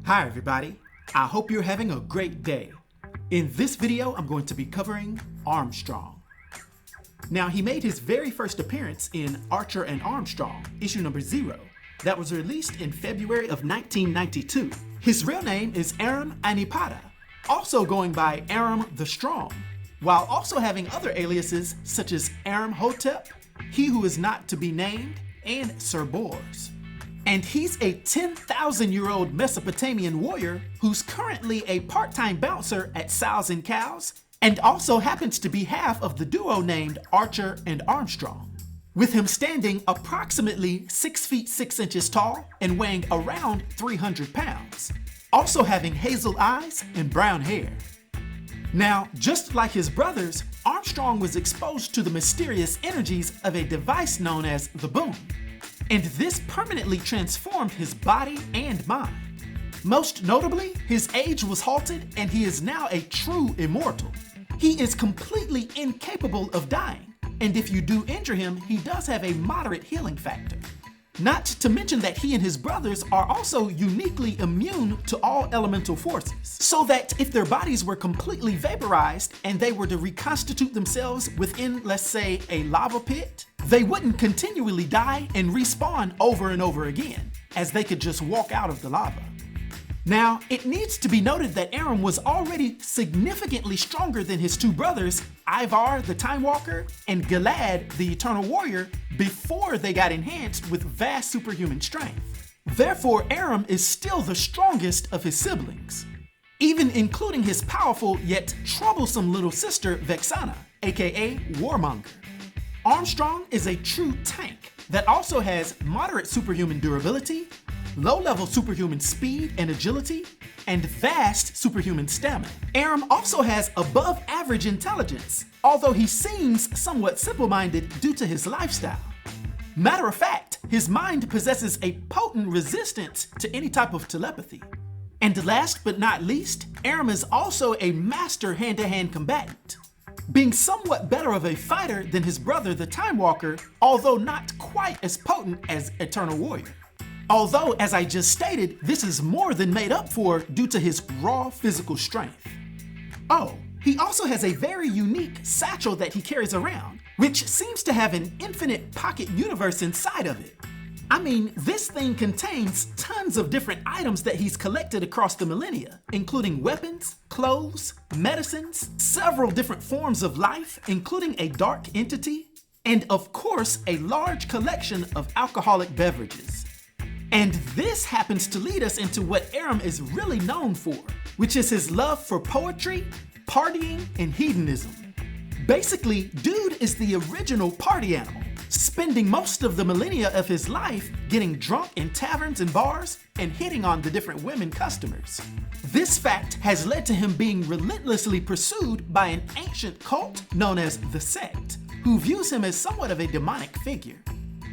Hi everybody, I hope you're having a great day. In this video, I'm going to be covering Armstrong. Now, he made his very first appearance in Archer and Armstrong, issue number 0, that was released in February of 1992. His real name is Aram Anni-Padda, also going by Aram the Strong, while also having other aliases such as Aram Hotep, He Who Is Not to Be Named, and Sir Bors. And he's a 10,000-year-old Mesopotamian warrior who's currently a part-time bouncer at Sows and Cows, and also happens to be half of the duo named Archer and Armstrong, with him standing approximately 6 feet 6 inches tall and weighing around 300 pounds, also having hazel eyes and brown hair. Now, just like his brothers, Armstrong was exposed to the mysterious energies of a device known as the Boon, and this permanently transformed his body and mind. Most notably, his age was halted and he is now a true immortal. He is completely incapable of dying, and if you do injure him, he does have a moderate healing factor. Not to mention that he and his brothers are also uniquely immune to all elemental forces, so that if their bodies were completely vaporized and they were to reconstitute themselves within, let's say, a lava pit, they wouldn't continually die and respawn over and over again, as they could just walk out of the lava. Now, it needs to be noted that Aram was already significantly stronger than his two brothers, Ivar the Timewalker and Gilad the Eternal Warrior, before they got enhanced with vast superhuman strength. Therefore, Aram is still the strongest of his siblings, even including his powerful yet troublesome little sister Vexana, aka War-Monger. Armstrong is a true tank that also has moderate superhuman durability, low-level superhuman speed and agility, and vast superhuman stamina. Aram also has above-average intelligence, although he seems somewhat simple-minded due to his lifestyle. Matter of fact, his mind possesses a potent resistance to any type of telepathy. And last but not least, Aram is also a master hand-to-hand combatant, being somewhat better of a fighter than his brother the Timewalker, although not quite as potent as Eternal Warrior. Although, as I just stated, this is more than made up for due to his raw physical strength. Oh, he also has a very unique satchel that he carries around, which seems to have an infinite pocket universe inside of it. I mean, this thing contains tons of different items that he's collected across the millennia, including weapons, clothes, medicines, several different forms of life, including a dark entity, and of course, a large collection of alcoholic beverages. And this happens to lead us into what Aram is really known for, which is his love for poetry, partying, and hedonism. Basically, dude is the original party animal, spending most of the millennia of his life getting drunk in taverns and bars and hitting on the different women customers. This fact has led to him being relentlessly pursued by an ancient cult known as the Sect, who views him as somewhat of a demonic figure.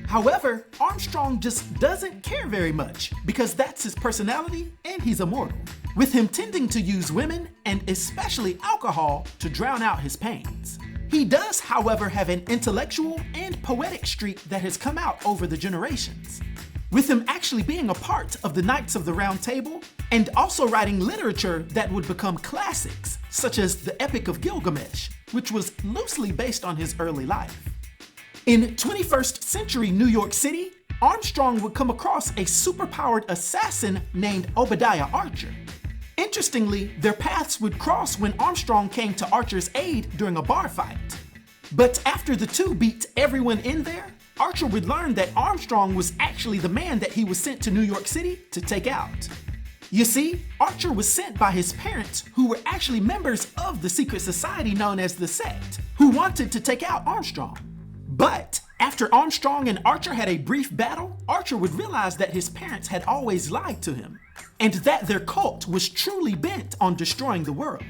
However, Armstrong just doesn't care very much because that's his personality and he's immortal, with him tending to use women and especially alcohol to drown out his pains. He does, however, have an intellectual and poetic streak that has come out over the generations, with him actually being a part of the Knights of the Round Table and also writing literature that would become classics, such as the Epic of Gilgamesh, which was loosely based on his early life. In 21st century New York City, Armstrong would come across a superpowered assassin named Obadiah Archer. Interestingly, their paths would cross when Armstrong came to Archer's aid during a bar fight. But after the two beat everyone in there, Archer would learn that Armstrong was actually the man that he was sent to New York City to take out. You see, Archer was sent by his parents, who were actually members of the secret society known as the Sect, who wanted to take out Armstrong. But after Armstrong and Archer had a brief battle, Archer would realize that his parents had always lied to him, and that their cult was truly bent on destroying the world.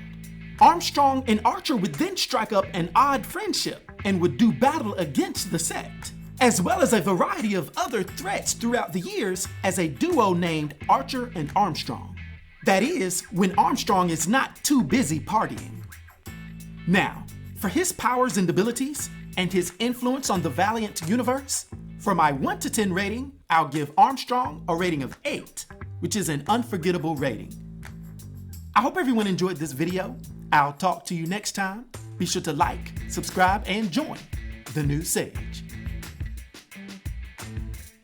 Armstrong and Archer would then strike up an odd friendship and would do battle against the Sect, as well as a variety of other threats throughout the years as a duo named Archer and Armstrong. That is, when Armstrong is not too busy partying. Now, for his powers and abilities, and his influence on the Valiant Universe, for my 1 to 10 rating, I'll give Armstrong a rating of 8. which is an unforgettable rating. I hope everyone enjoyed this video. I'll talk to you next time. Be sure to like, subscribe, and join the new Sage.